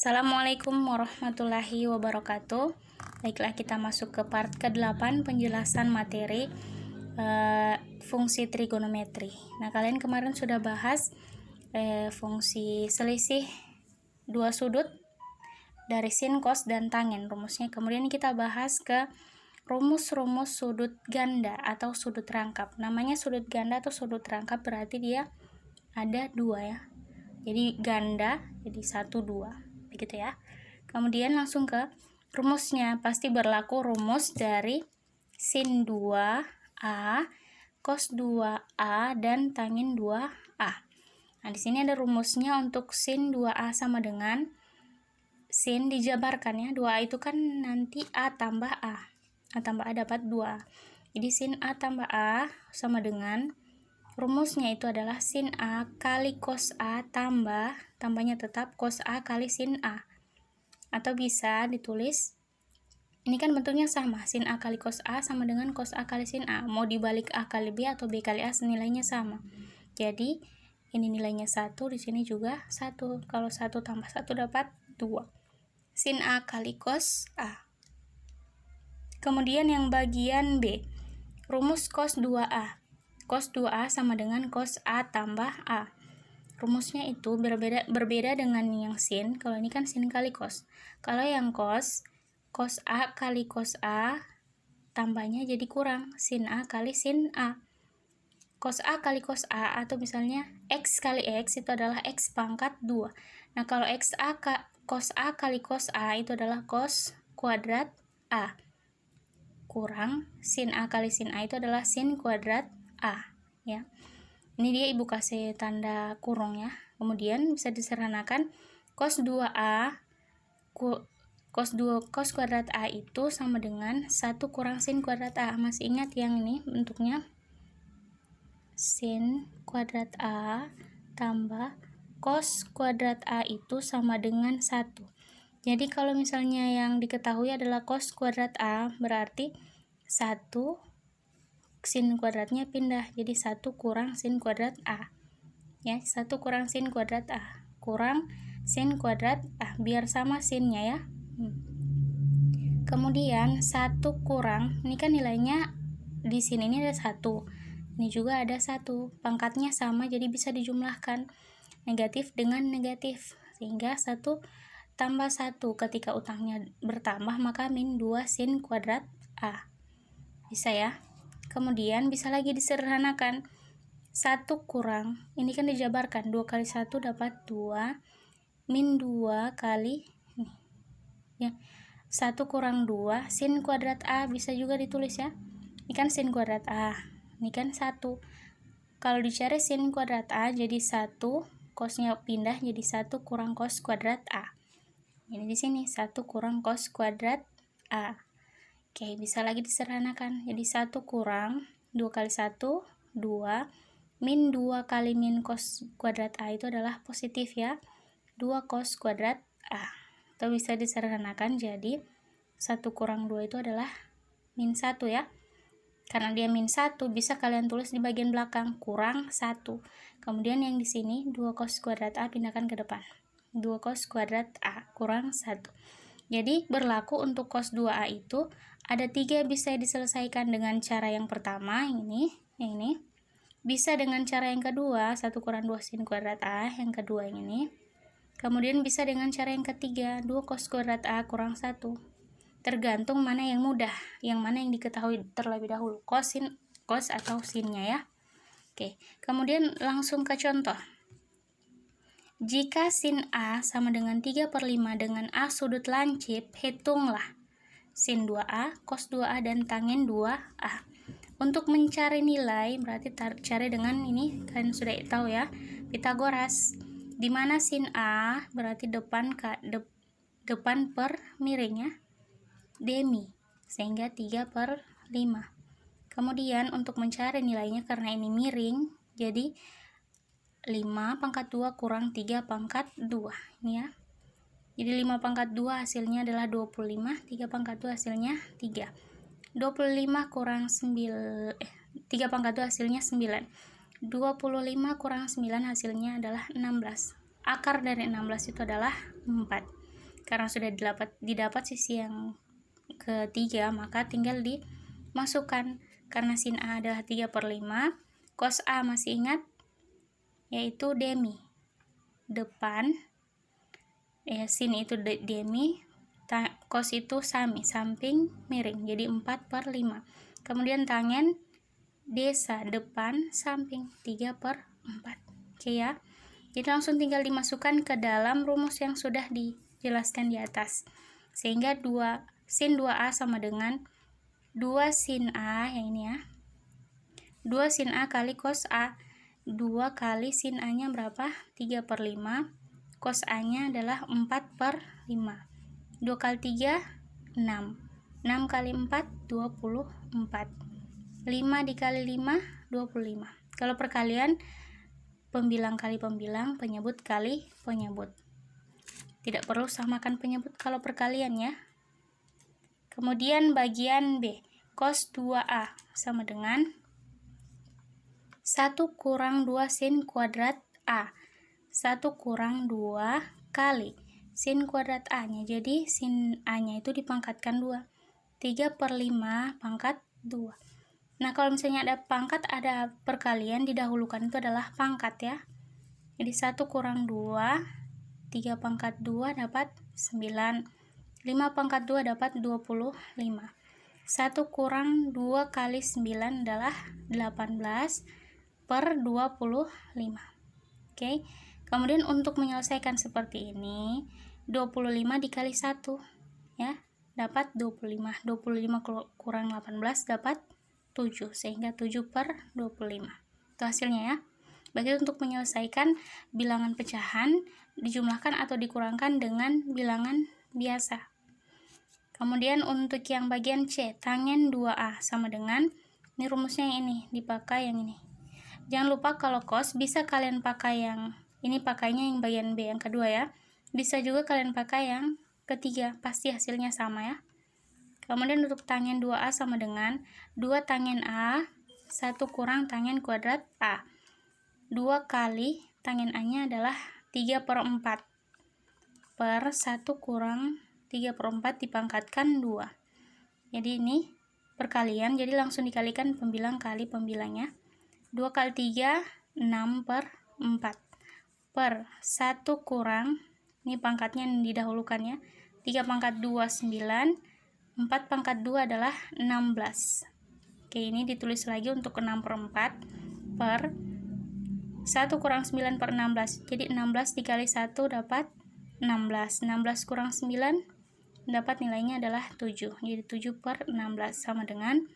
Assalamualaikum warahmatullahi wabarakatuh. Baiklah, kita masuk ke part ke-8 penjelasan materi fungsi trigonometri. Nah, kalian kemarin sudah bahas fungsi selisih dua sudut dari sin, cos, dan tangen rumusnya. Kemudian kita bahas ke rumus-rumus sudut ganda atau sudut rangkap. Namanya sudut ganda atau sudut rangkap berarti dia ada dua ya. Jadi ganda, jadi 1, 2. Begitu ya. Kemudian langsung ke rumusnya. Pasti berlaku rumus dari sin 2A, cos 2A, dan tangin 2A. Nah, di sini ada rumusnya untuk sin 2A sama dengan sin dijabarkan ya. 2A itu kan nanti A tambah A. A tambah A dapat 2A. Jadi sin A tambah A sama dengan rumusnya itu adalah sin A kali cos A tambahnya tetap cos A kali sin A. Atau bisa ditulis, ini kan bentuknya sama, sin A kali cos A sama dengan cos A kali sin A. Mau dibalik A kali B atau B kali A nilainya sama. Jadi ini nilainya 1, di sini juga 1. Kalau 1 tambah 1 dapat 2. Sin A kali cos A. Kemudian yang bagian B, rumus cos 2A. Cos 2A sama dengan cos A tambah A. Rumusnya itu berbeda dengan yang sin. Kalau ini kan sin kali cos. Kalau yang cos A kali cos A tambahnya jadi kurang sin A kali sin A. Cos A kali cos A atau misalnya X kali X itu adalah X pangkat 2. Nah, kalau cos A kali cos A itu adalah cos kuadrat A. Kurang sin A kali sin A itu adalah sin kuadrat A ya. Ini dia ibu kasih tanda kurung ya. Kemudian bisa disederhanakan cos 2A cos kuadrat A itu sama dengan 1 kurang sin kuadrat A. Masih ingat yang ini bentuknya? Sin kuadrat A tambah cos kuadrat A itu sama dengan 1. Jadi kalau misalnya yang diketahui adalah cos kuadrat A, berarti 1 sin kuadratnya pindah, jadi 1 kurang sin kuadrat A ya. 1 kurang sin kuadrat A kurang sin kuadrat A, biar sama sinnya ya. Kemudian 1 kurang, ini kan nilainya di sini ini ada 1, ini juga ada 1, pangkatnya sama jadi bisa dijumlahkan negatif dengan negatif, sehingga 1 tambah 1 ketika utangnya bertambah maka min 2 sin kuadrat A. Bisa ya. Kemudian bisa lagi disederhanakan 1 kurang, ini kan dijabarkan 2 kali 1 dapat 2 min 2 kali ini ya, 1 kurang 2 sin kuadrat A bisa juga ditulis ya. Ini kan sin kuadrat A, ini kan 1. Kalau dicari sin kuadrat A jadi 1, cosnya pindah jadi 1 kurang cos kuadrat A. Ini di sini 1 kurang cos kuadrat A. Oke, bisa lagi disederhanakan. Jadi 1 kurang 2 kali 1, 2. Min 2 kali min cos kuadrat A itu adalah positif ya. 2 cos kuadrat A. Atau bisa disederhanakan jadi 1 kurang 2 itu adalah min 1 ya. Karena dia min 1, bisa kalian tulis di bagian belakang, kurang 1. Kemudian yang di sini 2 cos kuadrat A pindahkan ke depan. 2 cos kuadrat A kurang 1. Jadi berlaku untuk cos 2A itu ada 3, bisa diselesaikan dengan cara yang pertama, yang ini. Bisa dengan cara yang kedua, 1 kurang 2 sin kuadrat A, yang kedua yang ini. Kemudian bisa dengan cara yang ketiga, 2 cos kuadrat A kurang 1. Tergantung mana yang mudah, yang mana yang diketahui terlebih dahulu, cos atau sinnya ya. Oke, kemudian langsung ke contoh. Jika sin A sama dengan 3/5 dengan A sudut lancip, hitunglah sin 2A, cos 2A, dan tangin 2A. Untuk mencari nilai, berarti cari dengan ini, kalian sudah tahu ya, Pitagoras. Di mana sin A berarti depan per miring ya, demi, sehingga 3/5. Kemudian untuk mencari nilainya, karena ini miring, jadi 5 pangkat 2 kurang 3 pangkat 2 ini ya. Jadi 5 pangkat 2 hasilnya adalah 25, 3 pangkat 2 hasilnya 3. 25 kurang 9, 3 pangkat 2 hasilnya 9. 25 kurang 9 hasilnya adalah 16. Akar dari 16 itu adalah 4. Karena sudah didapat sisi yang ketiga, maka tinggal dimasukkan. Karena sin A adalah 3/5, cos A masih ingat? Yaitu demi. Depan, sin itu demi, cos itu samping miring, jadi 4/5. Kemudian tangen desa, depan, samping, 3/4. Oke ya. Jadi langsung tinggal dimasukkan ke dalam rumus yang sudah dijelaskan di atas. Sehingga sin 2A sama dengan 2 sin A, yang ini ya. 2 sin A kali cos A. 2 kali sin A-nya berapa? 3/5. Cos A-nya adalah 4/5. 2 kali 3, 6. 6 kali 4, 24. 5 dikali 5, 25. Kalau perkalian, pembilang kali pembilang, penyebut kali penyebut. Tidak perlu samakan penyebut kalau perkalian ya. Kemudian bagian B, cos 2A sama dengan 1 kurang 2 sin kuadrat A. 1 kurang 2 kali sin kuadrat A-nya. Jadi sin A-nya itu dipangkatkan 2. 3/5 pangkat 2. Nah, kalau misalnya ada pangkat, ada perkalian, didahulukan itu adalah pangkat ya. Jadi 1 kurang 2, 3 pangkat 2 dapat 9. 5 pangkat 2 dapat 25. 1 kurang 2 kali 9 adalah 18/25. Oke. Kemudian untuk menyelesaikan seperti ini, 25 dikali 1 ya, dapat 25. 25 kurang 18 dapat 7, sehingga 7/25. Itu hasilnya ya. Begitu untuk menyelesaikan bilangan pecahan, dijumlahkan atau dikurangkan dengan bilangan biasa. Kemudian untuk yang bagian C, tangen 2A sama dengan, ini rumusnya yang ini, dipakai yang ini. Jangan lupa kalau cos bisa kalian pakai yang ini, pakainya yang bagian B yang kedua ya. Bisa juga kalian pakai yang ketiga, pasti hasilnya sama ya. Kemudian untuk tangen 2A sama dengan 2 tangen A, 1 kurang tangen kuadrat A. 2 kali tangen A-nya adalah 3/4 per 1 kurang 3/4 dipangkatkan 2. Jadi ini perkalian, jadi langsung dikalikan pembilang kali pembilangnya. 2 kali 3, 6/4 per 1 kurang, ini pangkatnya yang didahulukan ya, 3 pangkat 2, 9. 4 pangkat 2 adalah 16. Oke, ini ditulis lagi untuk 6/4 per 1 kurang 9/16. Jadi 16 dikali 1 dapat 16. 16 kurang 9 dapat nilainya adalah 7. Jadi 7/16 sama dengan,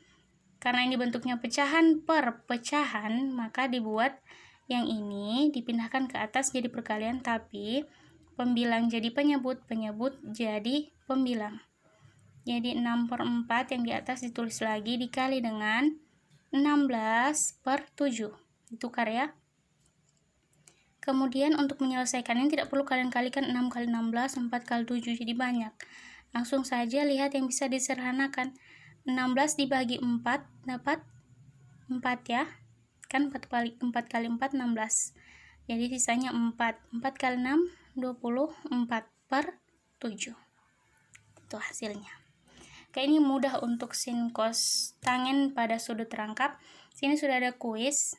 karena ini bentuknya pecahan per pecahan, maka dibuat yang ini dipindahkan ke atas jadi perkalian, tapi pembilang jadi penyebut, penyebut jadi pembilang. Jadi 6/4 yang di atas ditulis lagi dikali dengan 16/7. Ditukar ya. Kemudian untuk menyelesaikannya tidak perlu kalian kalikan 6 kali 16, 4 kali 7, jadi banyak. Langsung saja lihat yang bisa disederhanakan. 16 dibagi 4 dapat 4 ya. Kan 4 kali 4 16. Jadi sisanya 4. 4 kali 6 24/7. Itu hasilnya. Oke, ini mudah untuk sin cos tangen pada sudut rangkap. Sini sudah ada kuis.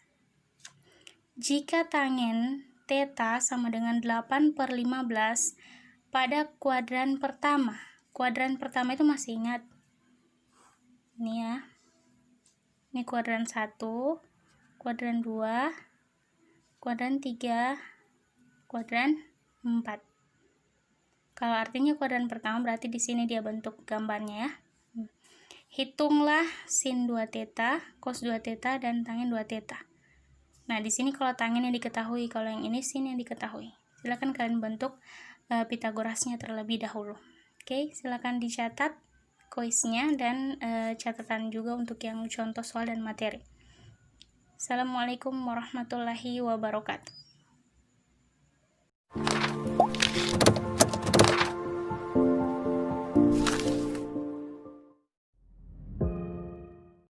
Jika tangen theta sama dengan 8/15 pada kuadran pertama. Kuadran pertama itu masih ingat. Ini ya. Ini kuadran 1, kuadran 2, kuadran 3, kuadran 4. Kalau artinya kuadran pertama berarti di sini dia bentuk gambarnya ya. Hitunglah sin 2 theta, cos 2 theta, dan tangen 2 theta. Nah, di sini kalau tangen yang diketahui, kalau yang ini sin yang diketahui. Silakan kalian bentuk Pitagorasnya terlebih dahulu. Oke, silakan dicatat kuisnya dan catatan juga untuk yang contoh soal dan materi. Assalamualaikum warahmatullahi wabarakatuh.